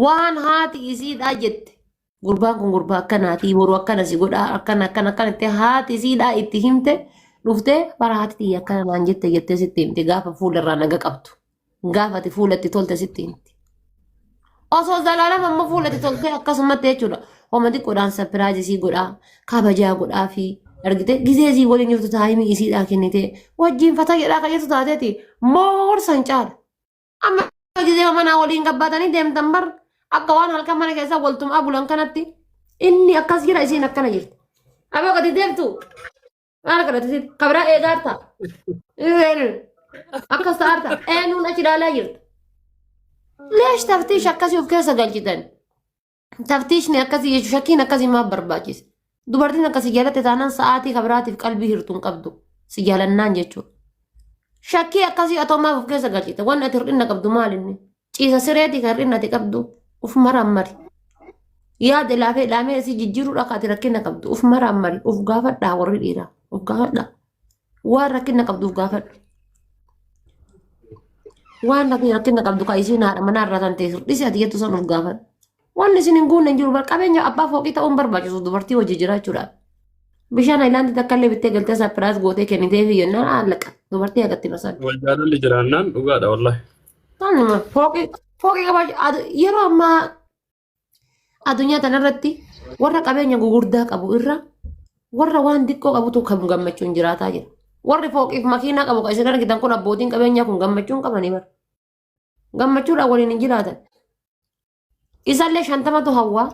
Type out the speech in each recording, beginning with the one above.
waan haati isiidhaa jette gurbaan kun gurbaa akkanaatii boruu akkana si godhaa akkana itti haati isiidhaa itti himte dhuftee bara haati xiyya akkana naan jettee sitti himte gaafa fuularraa naga qabdu gaafa ati fuulatti tolte sitti himte osoo zalaalama ammoo fuulatti tolte akkasumatti jechuudha homa xiqqoodhaan sapiraayizii godhaa kabajaa godhaa fi argite gizee isii waliin jirtu taa'imii isiidhaa kennite wajjin fata jedhaa qajeeltu taateeti moorsan caala amma gizee manaa waliin gabbaatanii deemtan bar akka waan halkan mana keessa waltumaa bulan kanatti inni akkas jira isiin akkana jirti. Aboo gadi deemtu maal kadhate kabira eegaarta akkas ta'arta eenyuun achi ilaalaa jirta. Leesh taftiish akkasii of keessa galchitan. Taftiishni akkasii jechuun shakkiin akkasii maaf barbaachise. Dubartiin akkasii jaalatte taanaan sa'aatii kabiraatiif qalbii hirtuun qabdu si jaalannaan jechuudha. Shakkii akkasii atoo maaf of keessa galchite wanni ati hir'inna qabdu maalinni ciisa sireetii kan hir'inna ati qabdu uf marammari. Yaada laafee isii jijjiiruudha kaati rakkina qabdu uf marammari uf gaafadhaa warri dhiiraa uf gaafadhaa waan rakkina qabdu uf gaafadhu. Waan rakkina qabdu kan isiin haadha manaa irraa kan ta'e hir'isi ati jettu san uf gaafadhu. Wanni isin hin guunne hin jiru qabeenya abbaa fooqii ta'uun barbaachisu dubartii hojii jiraachuudhaaf. Bishaan haayilaandii takka illee bittee galtee saapiraas gootee kennitee fi yennaan haallaqa dubartii hagatti basan. Waljaalalli jiraannaan dhugaadha wallahi. Tanuma fooqii qabaachuu yeroo ammaa addunyaa tanarratti warra qabeenya gugurdaa qabu irra warra waan xiqqoo qabutu kan gammachuun jiraataa jira. Warri fooqiif makiinaa qabu kan isin argitan kun abbootiin qabeenyaa kun gammachuun qabanii bara. Gammachuudhaan waliin hin jiraatan. Isallee shantamatu hawwaa.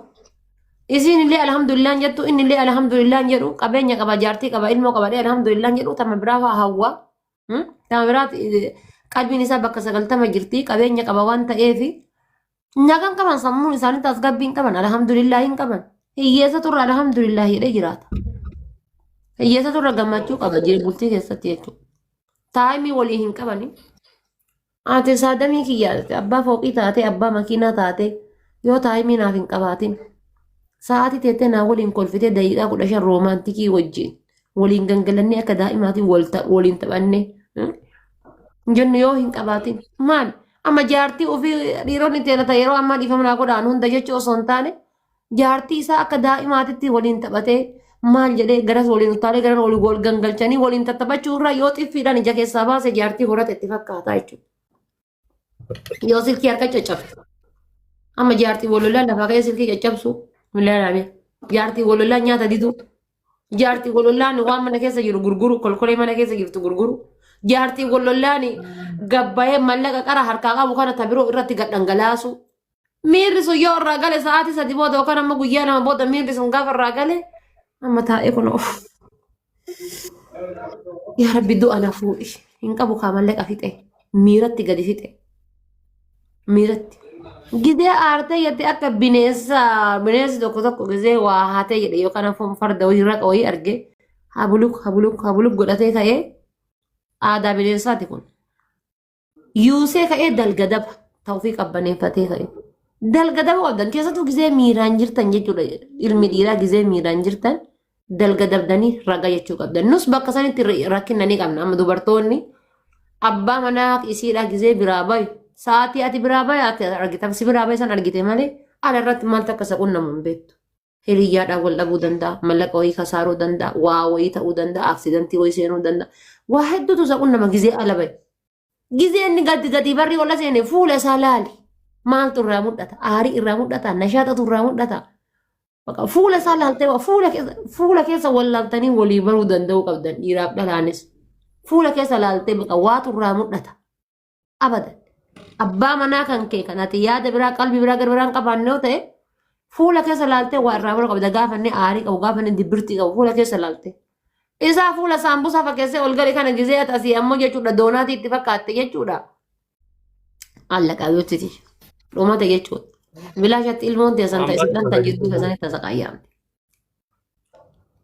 Isin illee alhamdulillah jettu inni illee alhamdulillah jedhu qabeenya qaba jaartii qaba ilmoo qaba alhamdulillah jedhu tama biraa hawwaa. Tama biraa qalbiin isaa bakka 90 jirti qabeenya qaba waan ta'eef nyagan qaban sammuun isaanii tasgabbiin qaban alhamdulillah hin qaban. Hiyyeessa turre alhamdulillah jedhee jiraata. Hiyyeessa turre gammachuu qaba jiree bultii keessatti jechuudha. Taa'imii walii hin qabani. Ati saadamii kiyyaate abbaa fooqii taate abbaa makiinaa taate yoo taa'imii naaf hin qabaatin. Sa'aatii teettee naa waliin kolfitee daqiiqaa 15 roomaantikii wajjin waliin gangalannee akka daa'imaatiin waliin taphannee jennu yoo hin qabaatin maal amma jaartii ofii dhiironni teelata yeroo ammaa dhiifamnaa godhaan hunda jechuu osoo hin taane jaartii isaa akka daa'imaatitti waliin taphatee maal jedhee garas waliin utaalee garan walii wal gangalchanii waliin tattaphachuu irraa yoo xiffiidhaan ija keessaa baase jaartii horate itti fakkaataa jechuudha. Yoo silkii harka caccabsu amma jaartii walolaa lafaa ka'ee silkii caccabsu. Milaalaame jaartii walolaa nyaata didu jaartii walolaan waan mana keessa jiru gurguru kolkolee mana keessa jirtu gurguru jaartii walolaan gabbayee mallaqa qara harkaa qabu kana tabiroo irratti gadhangalaasu miirri sun yoo irraa gale sa'aatii 3 booda yookaan amma guyyaa 2 booda miirri sun gaafa irraa gale amma taa'ee kun of yaa rabbi du'a na fuudhi hin qabu kaa mallaqa fixe miiratti gadi fixe miiratti. Gizee aartee jettee akka bineensi tokko gizee waa haatee jedhe yookaan afaan farda irra wayii arge habuluk godhatee ka'ee aadaa bineensaati kun. Yuusee ka'ee dalgadaba ta'uufii qabbaneeffatee ka'ee. Dalgadaba qabdan keessattuu gizee miiraan jirtan jechuudha ilmi dhiiraa gizee miiraan jirtan dalgadabdanii raga jechuu qabdan. Nus bakka sanitti rakkinanii qabna amma dubartoonni abbaa manaa isiidhaa gizee biraa bayu. Sa'aatii ati biraa baay'ee argitan si biraa baay'ee san argite malee ala irratti maaltu akka saqun namu hin beektu. Hiriyyaadhaan wal dhabuu danda'a, mallaqa wayii kasaaruu danda'a, waa wayii ta'uu danda'a, aksidantii wayii seenuu danda'a. Waa hedduutu saqun nama gizee ala bahe. Gizee inni gadi barri ola seene fuula isaa laali. Maaltu irraa mul'ata? Aarii irraa mul'ata? Nashaatatu irraa mul'ata? Fuula isaa laaltee fuula keessa wal laaltanii walii baruu danda'uu qabdan dhiiraaf dhalaanis. Fuula keessa laaltee waatu irraa mul'ata. Abadan. Abbaa manaa kan kee kanatti yaada biraa qalbii biraa gara biraan qabaanne yoo ta'e fuula keessa laaltee waa irraa baruu qabda gaafanne aarii qabu gaafanne dibbirtii qabu fuula keessa laalte. Isaa fuula saambusaa fakkeessee ol gale kana gizee asii ammoo jechuudha doonaatii itti fakkaatte jechuudha. Allaqaa yootiti dhumate jechuudha. Bilaashatti ilmoon teessan ta'isiidhaan tan jirtu keessatti tasaqayyaamte.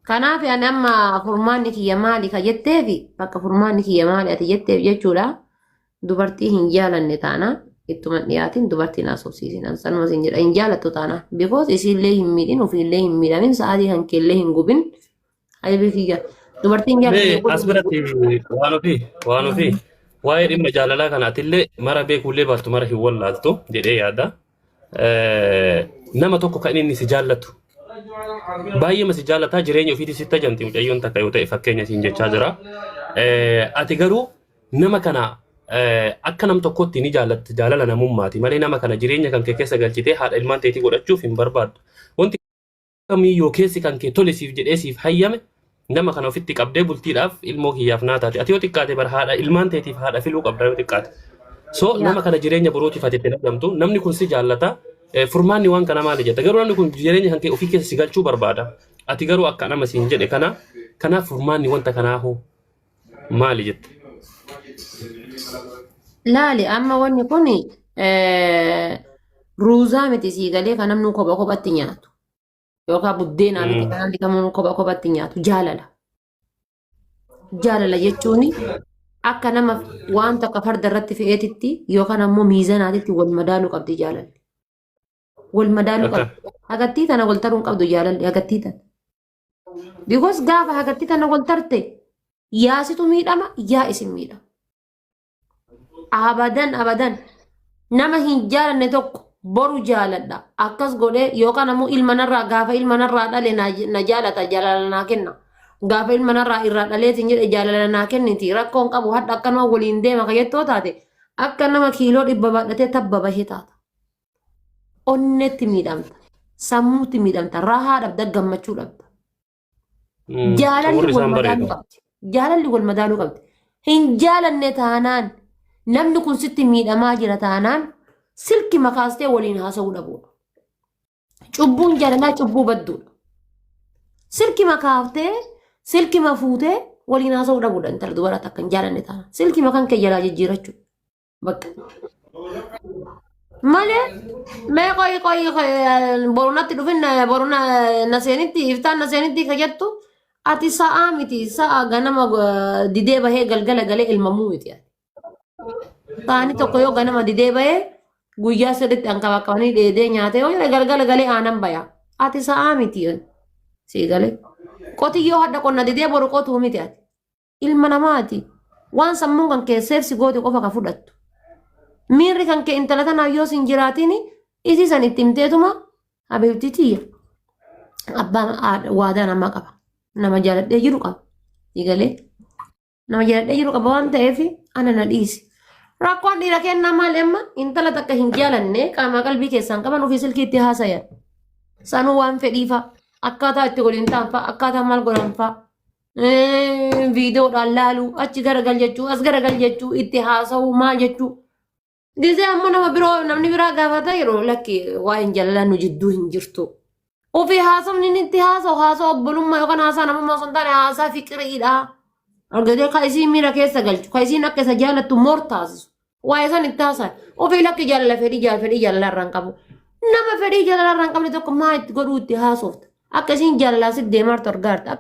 Kanaaf ani amma furmaanni kiyya maali ka jetteefi bakka furmaanni kiyya maali ati jetteef jechuudha. Dubartii hin jaalanne taana ittuma dhiyaatiin dubartiin haasofsiisin sanuma isin jedha hin jaalattu taana because isiillee hin miidhin ofiillee hin miidhamin sa'aatii kan keellee hin gubin aybii kiyya dubartiin jaalanne as biratti waan ofii waa'ee dhimma jaalalaa kanaatillee mara beekullee baattu mara hin wallaaltu jedhee yaada nama tokko kan inni si jaallatu baay'ee si jaallata jireenya ofiitii sitti jamti mucayyoon takka yoo ta'e fakkeenya siin jechaa jira. Ati garuu nama kana akka nam tokkotti ni jaallatti jaalala namummaati malee nama kana jireenya kan kee keessa galchitee haadha ilmaan teetii godhachuuf hin barbaaddu. Wanti kamiyyuu keessi kan kee tole siif jedhee siif hayyame nama kana ofitti qabdee bultiidhaaf ilmoo kiyyaaf naa taate. Ati yoo xiqqaate bara haadha ilmaan teetiif haadha filuu qabda yoo xiqqaate. So nama kana jireenya borootiif ati itti dabdamtu namni kun si jaallata. Furmaanni waan kana maali jetta garuu namni kun jireenya kan kee ofii keessa si galchuu barbaada. Ati garuu akka nama siin jedhe kanaaf furmaanni wanta kanaa hoo maali jetta? Laali amma wanni kun ruuzaa miti sii galee kan namni kopha kophatti nyaatu yookaan buddeenaa miti kan namni kamuu kopha kophatti nyaatu jaalala. Jaalala jechuun akka nama waan tokko farda irratti fe'eetitti yookaan ammoo miizanaatitti wal madaaluu qabdi jaalalli. Wal madaaluu qabdi. Hagattii tana wal taruun qabdu jaalalli hagattii tana. Because gaafa hagattii tana wal tarte yaasitu miidhama yaa isin miidhama. Abadan nama hin jaalanne tokko boru jaaladha akkas godhee yookaan ammoo ilma narraa gaafa ilma narraa dhale na jaalata jaalala naa kenna gaafa ilma narraa irraa dhaleetiin jedhe jaalala naa kenniti rakkoon qabu hadda akka nama waliin deema kayyattoo taate akka nama kiiloo 100 baadhatee tabba bahee taata. Onnetti miidhamta sammuutti miidhamta rahaa dhabda gammachuu dhabda. Jaalalli wal madaaluu qabdi. Hin jaalanne taanaan namni kun sitti miidhamaa jira taanaan silki makaastee waliin haasa'uu dhabuudha. Cubbuun jaalalaa cubbuu badduudha. Silki makaaftee silki mafuutee waliin haasa'uu dhabuudha intala dubara takka hin jaalanne taanaan silki makaan kee jalaa jijjiirachuudha. Bakka. Malee mee qoyi borunatti dhufin boruna naseenitti iftaan naseenitti kajattu ati sa'a miti sa'a ganama didee bahee galgala galee ilmamuu miti. Taani tokko yoo ganama didee bahee guyyaa sadiitti hanqaba qabanii dheedee nyaatee yoo galgala galee aanan baya. Ati sa'a miti sii galee. Qotiyyoo hadda qonna didee boru qotuu miti ati. Ilma namaati. Waan sammuun kan keesseef si gooti qofa ka fudhattu. Miirri kan kee intala tanaa yoo sin jiraatiin isi san itti himteetuma habiibti tiyya. Abbaan waadaa namaa qaba. Nama jaaladhee jiru qaba. Sii galee. Nama jaaladhee jiru qaba waan ta'eef ana na dhiisi. Rakkoon dhiira kennaa maali amma intala takka hin jaalanne qaama qalbii keessaan qaban ofii silkiitti haasayan. Sanuu waan fedhiifa akkaataa itti waliin taanfa akkaataa maal godhanfa viidiyoodhaan laaluu achi garagal jechuu as garagal jechuu itti haasa'uu maal jechuu. Gisee ammoo nama biroo namni biraa gaafata yeroo lakki waa'een jaalalaa nu jidduu hin jirtu. Ofii haasofni inni itti haasa'u obbolummaa yookaan haasaa namummaa osoo hin taane haasaa fiqiriidha. Argatee ka isiin miira keessa galchu ka isiin akka isa jaalattu moor taasisu. Waa'ee san itti haasaa ofii lakki jaalala fedhii jaalala irraan qabu. Nama fedhii jaalala irraan qabne tokko maa itti godhuu itti haasofta. Akka isiin jaalalaa sitti deemaa jirtu argaarta.